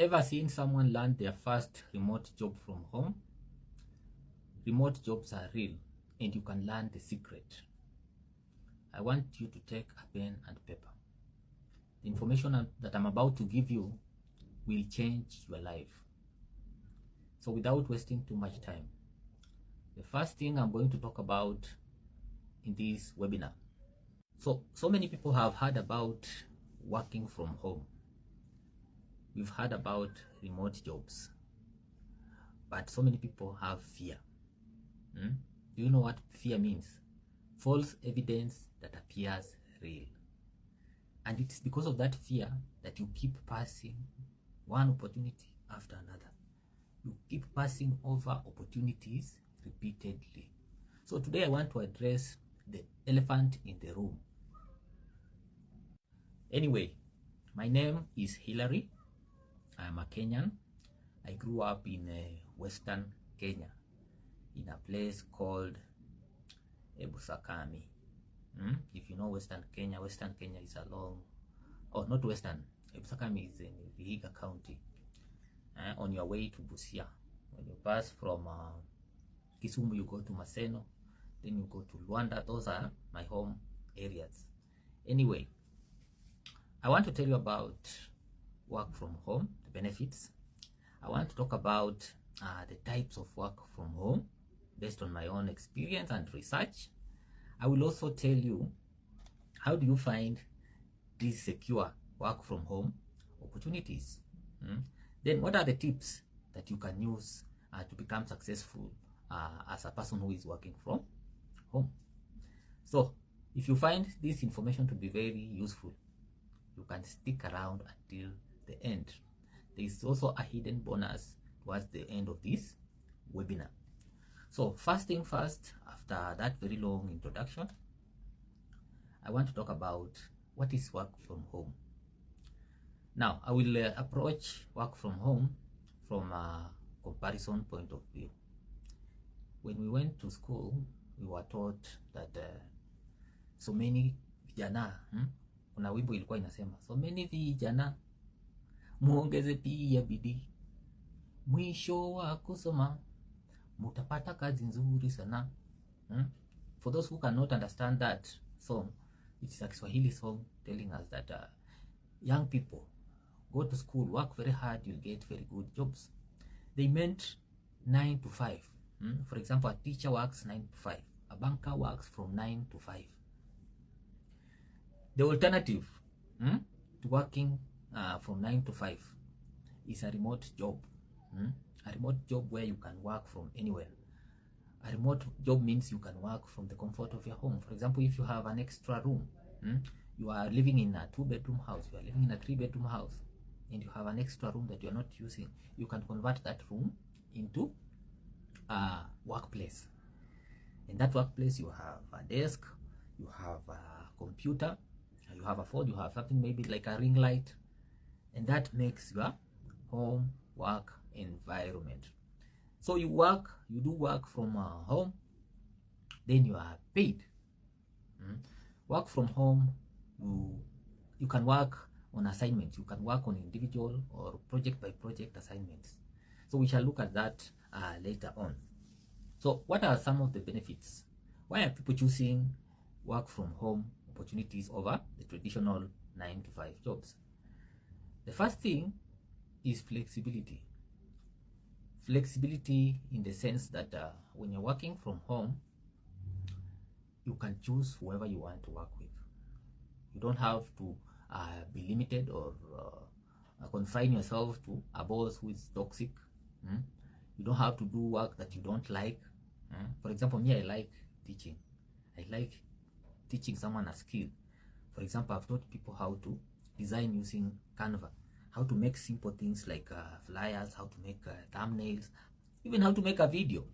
Ever seen someone land their first remote job from home? Remote jobs are real, and you can learn the secret. I want you to take a pen and paper. The information that I'm about to give you will change your life. So without wasting too much time, the first thing I'm going to talk about in this webinar. So many people have heard about working from home. We've heard about remote jobs, but so many people have fear. Do you know what fear means? False evidence that appears real. And it's because of that fear that you keep passing one opportunity after another. You keep passing over opportunities repeatedly. So today I want to address the elephant in the room. Anyway, my name is Hilary. I'm a Kenyan. I grew up in Western Kenya, in a place called Ebusakami. If you know Western Kenya is a long, not Western, Ebusakami is in Vihiga County. On your way to Busia, when you pass from Kisumu, you go to Maseno, then you go to Luanda. Those are my home areas. Anyway, I want to tell you about work from home, the benefits. I want to talk about the types of work from home based on my own experience and research. I will also tell you how do you find these secure work from home opportunities. Then what are the tips that you can use to become successful as a person who is working from home. So if you find this information to be very useful, you can stick around until the end. There is also a hidden bonus towards the end of this webinar. So first thing first, after that very long introduction, I want to talk about what is work from home. Now, I will approach work from home from a comparison point of view. When we went to school, we were taught that so many vijana, kuna wimbo ilikuwa inasema, so many vijana muongeze pia bidii, mwisho wa kusoma mutapata kazi nzuri sana. For those who cannot understand that song, it's a Kiswahili song telling us that young people go to school, work very hard, you'll get very good jobs. They meant 9 to 5. For example, a teacher works 9 to 5. A banker works from 9 to 5. The alternative to working from 9 to 5 is a remote job. A remote job where you can work from anywhere. A remote job means you can work from the comfort of your home. For example, if you have an extra room, you are living in a 2-bedroom house, you are living in a 3-bedroom house, and you have an extra room that you are not using, you can convert that room into a workplace. In that workplace, you have a desk, you have a computer, you have a phone, you have something maybe like a ring light, and that makes your home work environment. So you do work from home, then you are paid. Work from home, you can work on assignments, you can work on individual or project by project assignments. So we shall look at that later on. So what are some of the benefits? Why are people choosing work from home opportunities over the traditional 9 to 5 jobs? The first thing is flexibility. Flexibility in the sense that when you're working from home, you can choose whoever you want to work with. You don't have to be limited or confine yourself to a boss who is toxic. You don't have to do work that you don't like. For example, me, I like teaching. I like teaching someone a skill. For example, I've taught people how to design using Canva, how to make simple things like flyers, how to make thumbnails, even how to make a video.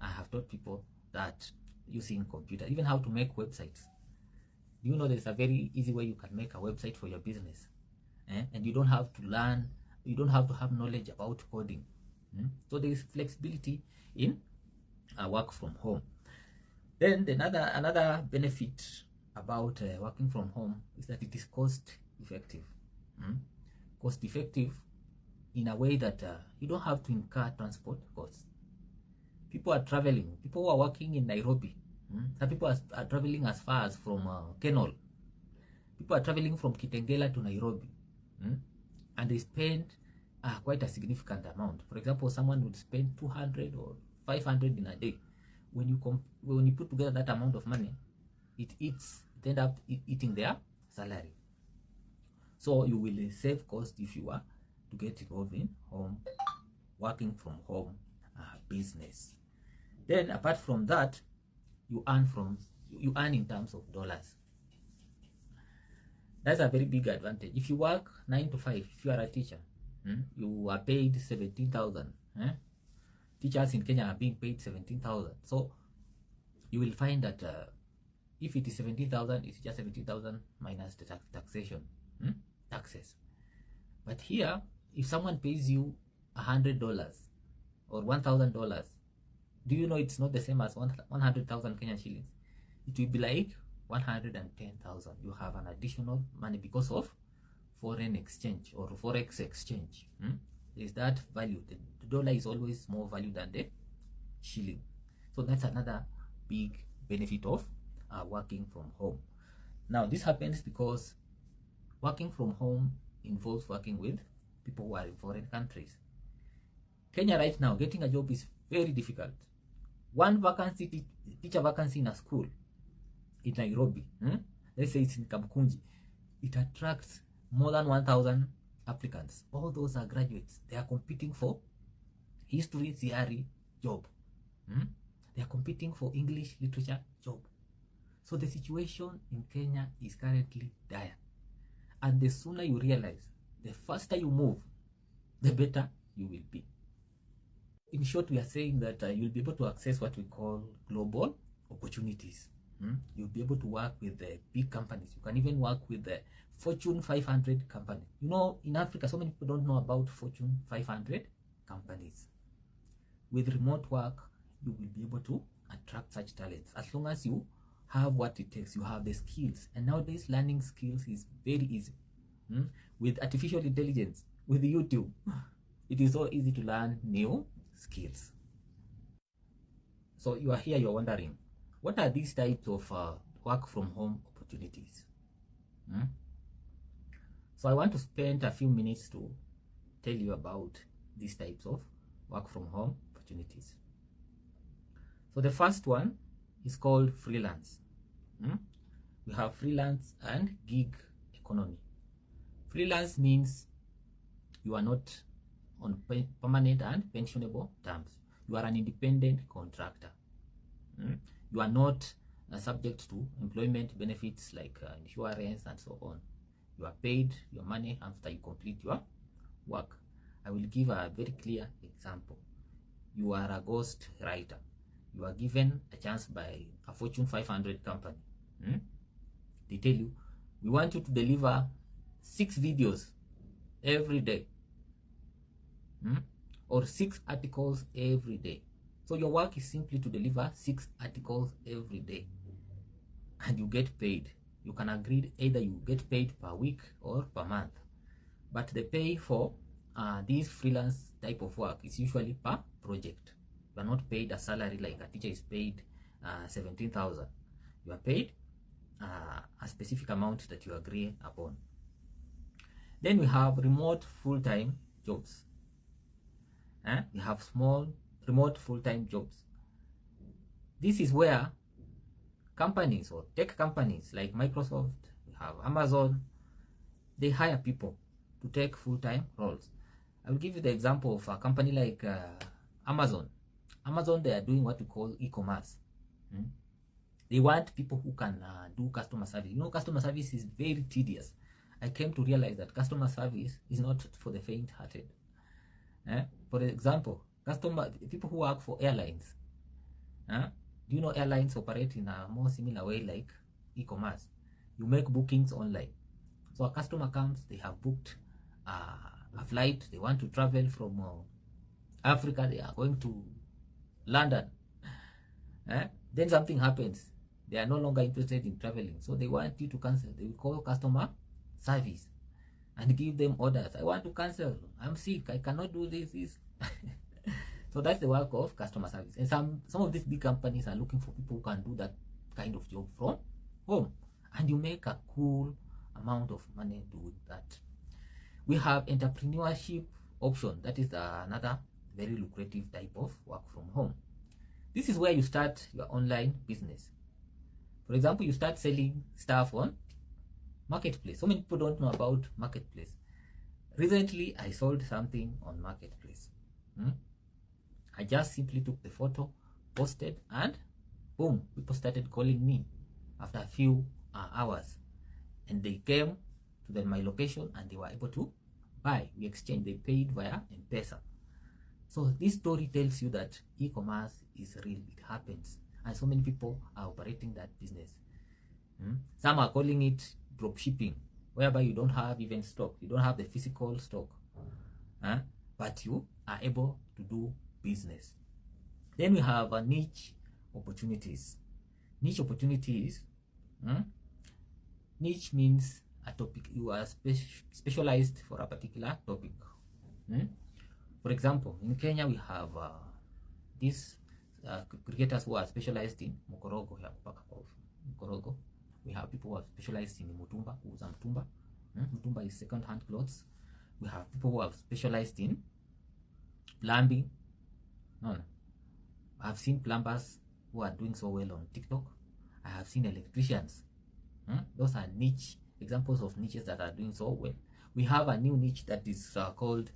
I have taught people that using computer, even how to make websites. Do you know there's a very easy way you can make a website for your business? And you don't have to learn, you don't have to have knowledge about coding. So there is flexibility in work from home. Then another benefit about working from home is that it is cost effective. cost effective in a way that you don't have to incur transport costs. People are traveling. People who are working in Nairobi. Some people are traveling as far as from Kenol. People are traveling from Kitengela to Nairobi. And they spend quite a significant amount. For example, someone would spend 200 or 500 in a day. When you put together that amount of money, it end up eating their salary. So you will save cost if you are to get involved in working from home business. Then apart from that, you earn in terms of dollars. That's a very big advantage. If you work 9 to 5, if you are a teacher, you are paid 17,000. Teachers in Kenya are being paid 17,000. So you will find that if it is 17,000, it's just 17,000 minus the taxation, taxes. But here, if someone pays you $100 or $1,000, do you know it's not the same as 100,000 Kenyan shillings? It will be like 110,000. You have an additional money because of foreign exchange or forex exchange. Is that value? The dollar is always more value than the shilling. So that's another big benefit of working from home. Now this happens because working from home involves working with people who are in foreign countries. Kenya right now, getting a job is very difficult. One vacancy, teacher vacancy in a school in Nairobi, let's say it's in Kamkunji, it attracts more than 1,000 applicants. All those are graduates. They are competing for history theory job. They are competing for English literature job. So the situation in Kenya is currently dire. And the sooner you realize, the faster you move, the better you will be. In short, we are saying that you'll be able to access what we call global opportunities. You'll be able to work with the big companies. You can even work with the Fortune 500 company. You know, in Africa, so many people don't know about Fortune 500 companies. With remote work, you will be able to attract such talents as long as you have what it takes. You have the skills, and nowadays learning skills is very easy. With artificial intelligence, with YouTube, it is so easy to learn new skills. So you are here, you're wondering, what are these types of work from home opportunities? So I want to spend a few minutes to tell you about these types of work from home opportunities. So the first one is called freelance. We have freelance and gig economy. Freelance means you are not on permanent and pensionable terms. You are an independent contractor. You are not subject to employment benefits like insurance and so on. You are paid your money after you complete your work. I will give a very clear example. You are a ghost writer. You are given a chance by a Fortune 500 company. They tell you, we want you to deliver 6 videos every day, or 6 articles every day. So your work is simply to deliver 6 articles every day, and you get paid. You can agree either you get paid per week or per month, but the pay for this freelance type of work is usually per project. You are not paid a salary like a teacher is paid 17,000. You are paid a specific amount that you agree upon. Then we have remote full-time jobs. We have small remote full-time jobs. This is where companies or tech companies like Microsoft, we have Amazon, they hire people to take full-time roles. I will give you the example of a company like Amazon. Amazon, they are doing what we call e-commerce. They want people who can do customer service. You know, customer service is very tedious. I came to realize that customer service is not for the faint-hearted. For example, people who work for airlines. Do you know airlines operate in a more similar way like e-commerce? You make bookings online. So a customer comes, they have booked a flight, they want to travel from Africa, they are going to London. Then something happens. They are no longer interested in traveling. So they want you to cancel. They will call customer service. and give them orders. I want to cancel, I'm sick, I cannot do this. So that's the work of customer service. And some of these big companies are looking for people who can do that kind of job from home, and you make a cool amount of money doing that. We have entrepreneurship option. That is another very lucrative type of work from home. This is where you start your online business. For example, you start selling stuff on Marketplace. So many people don't know about Marketplace. Recently, I sold something on Marketplace. I just simply took the photo, posted, and boom, people started calling me after a few hours. And they came to my location and they were able to buy. We exchanged, they paid via M-Pesa. So this story tells you that e-commerce is real, it happens. And so many people are operating that business. Some are calling it drop shipping, whereby you don't have even stock, you don't have the physical stock, but you are able to do business. Then we have niche opportunities. Niche opportunities, niche means a topic, you are specialized for a particular topic. For example, in Kenya we have these cricketers who are specialized in Mukorogo. Mukorogo. We have people who are specialized in Mutumba, who's Mutumba. Mutumba is second-hand clothes. We have people who are specialized in plumbing. I have seen plumbers who are doing so well on TikTok. I have seen electricians. Those are niche examples of niches that are doing so well. We have a new niche that is called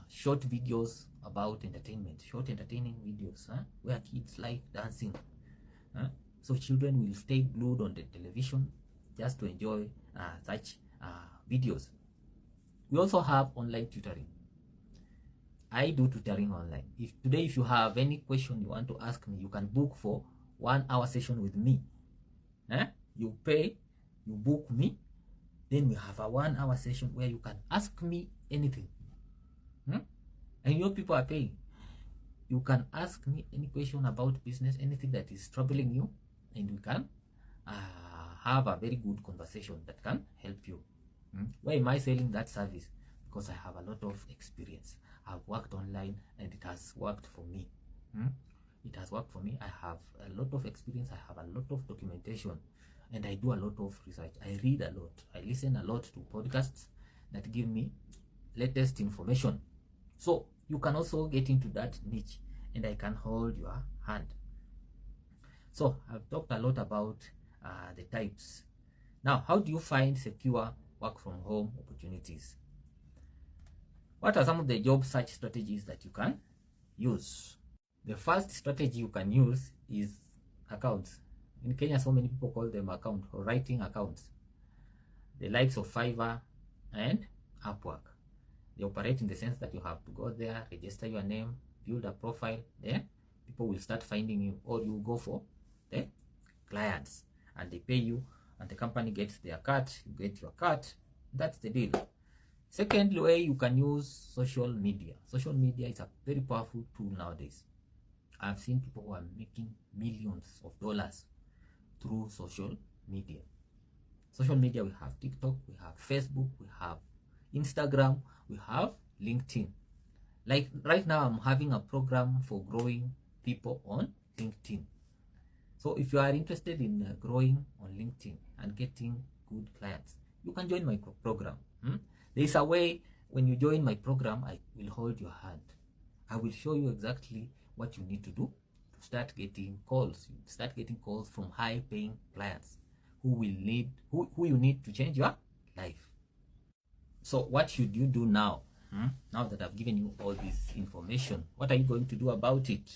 short videos about entertainment, short entertaining videos, where kids like dancing. So children will stay glued on the television just to enjoy such videos. We also have online tutoring. I do tutoring online. If you have any question you want to ask me, you can book for 1 hour session with me. You pay, you book me, then we have a 1 hour session where you can ask me anything. And your people are paying. You can ask me any question about business, anything that is troubling you, and we can have a very good conversation that can help you. Why am I selling that service? Because I have a lot of experience. I've worked online and it has worked for me. It has worked for me. I have a lot of experience. I have a lot of documentation, and I do a lot of research. I read a lot. I listen a lot to podcasts that give me latest information. So you can also get into that niche, and I can hold your hand. So I've talked a lot about the types. Now, how do you find secure work from home opportunities? What are some of the job search strategies that you can use? The first strategy you can use is accounts. In Kenya, so many people call them account or writing accounts. The likes of Fiverr and Upwork. They operate in the sense that you have to go there, register your name, build a profile, then people will start finding you, or you go for the clients and they pay you, and the company gets their cut, you get your cut. That's the deal. Second way, you can use social media. Social media is a very powerful tool nowadays. I've seen people who are making millions of dollars through social media. Social media, we have TikTok, we have Facebook, we have Instagram, we have LinkedIn. Like right now, I'm having a program for growing people on LinkedIn. So if you are interested in growing on LinkedIn and getting good clients, you can join my program. There is a way. When you join my program, I will hold your hand. I will show you exactly what you need to do to start getting calls. You start getting calls from high-paying clients who you need to change your life. So what should you do now? Now that I've given you all this information, what are you going to do about it?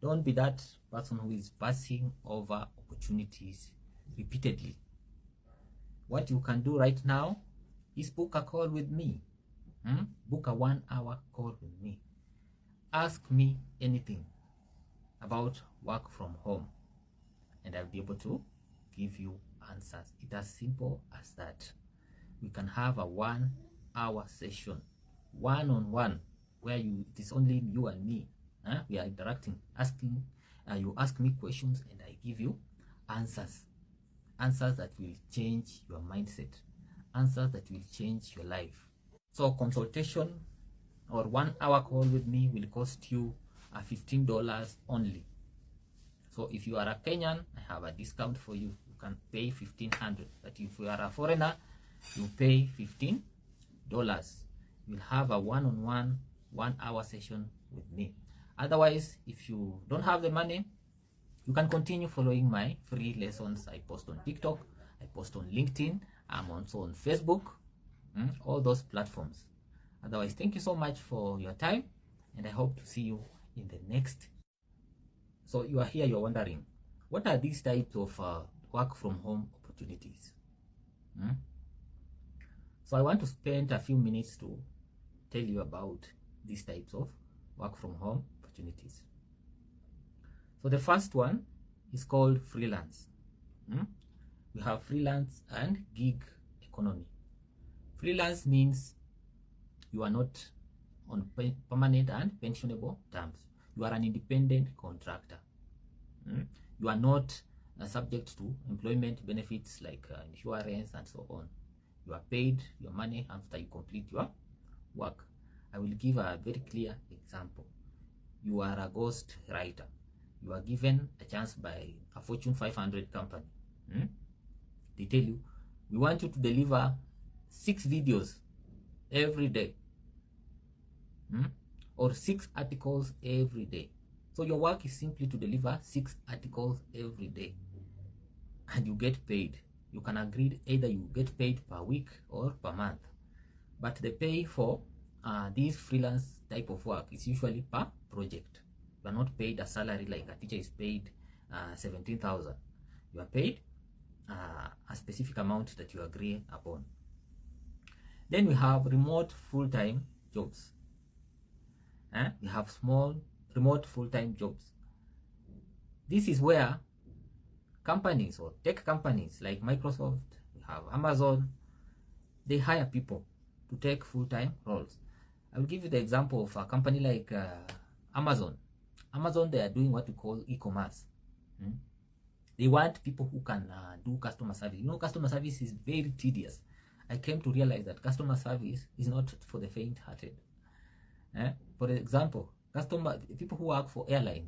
Don't be that person who is passing over opportunities repeatedly. What you can do right now is book a call with me. Book a 1 hour call with me. Ask me anything about work from home, and I'll be able to give you answers. It's as simple as that. We can have a 1 hour session, one-on-one, where it is only you and me. We are interacting, you ask me questions and I give you answers that will change your mindset, answers that will change your life. So consultation or 1 hour call with me will cost you $15 only. So if you are a Kenyan, I have a discount for you. You can pay $1,500. But if you are a foreigner, you pay $15. You'll have a one-on-one 1 hour session with me. Otherwise, if you don't have the money, you can continue following my free lessons. I post on TikTok, I post on LinkedIn, I'm also on Facebook, all those platforms. Otherwise, thank you so much for your time, and I hope to see you in the next. So you are here, you're wondering, what are these types of work from home opportunities? So I want to spend a few minutes to tell you about these types of work from home opportunities. So the first one is called freelance. We have freelance and gig economy. Freelance means you are not on permanent and pensionable terms. You are an independent contractor. You are not subject to employment benefits like insurance and so on. You are paid your money after you complete your work. I will give a very clear example. You are a ghost writer. You are given a chance by a Fortune 500 company. They tell you, we want you to deliver 6 videos every day, or 6 articles every day. So your work is simply to deliver 6 articles every day, and you get paid. You can agree either you get paid per week or per month, but the pay for this freelance type of work is usually per project. You are not paid a salary like a teacher is paid 17,000. You are paid a specific amount that you agree upon. Then we have remote full-time jobs. We have small remote full-time jobs. This is where companies or tech companies like Microsoft, we have Amazon, they hire people to take full-time roles. I will give you the example of a company like Amazon. Amazon, they are doing what we call e-commerce. They want people who can do customer service. You know, customer service is very tedious. I came to realize that customer service is not for the faint-hearted. For example, people who work for airlines,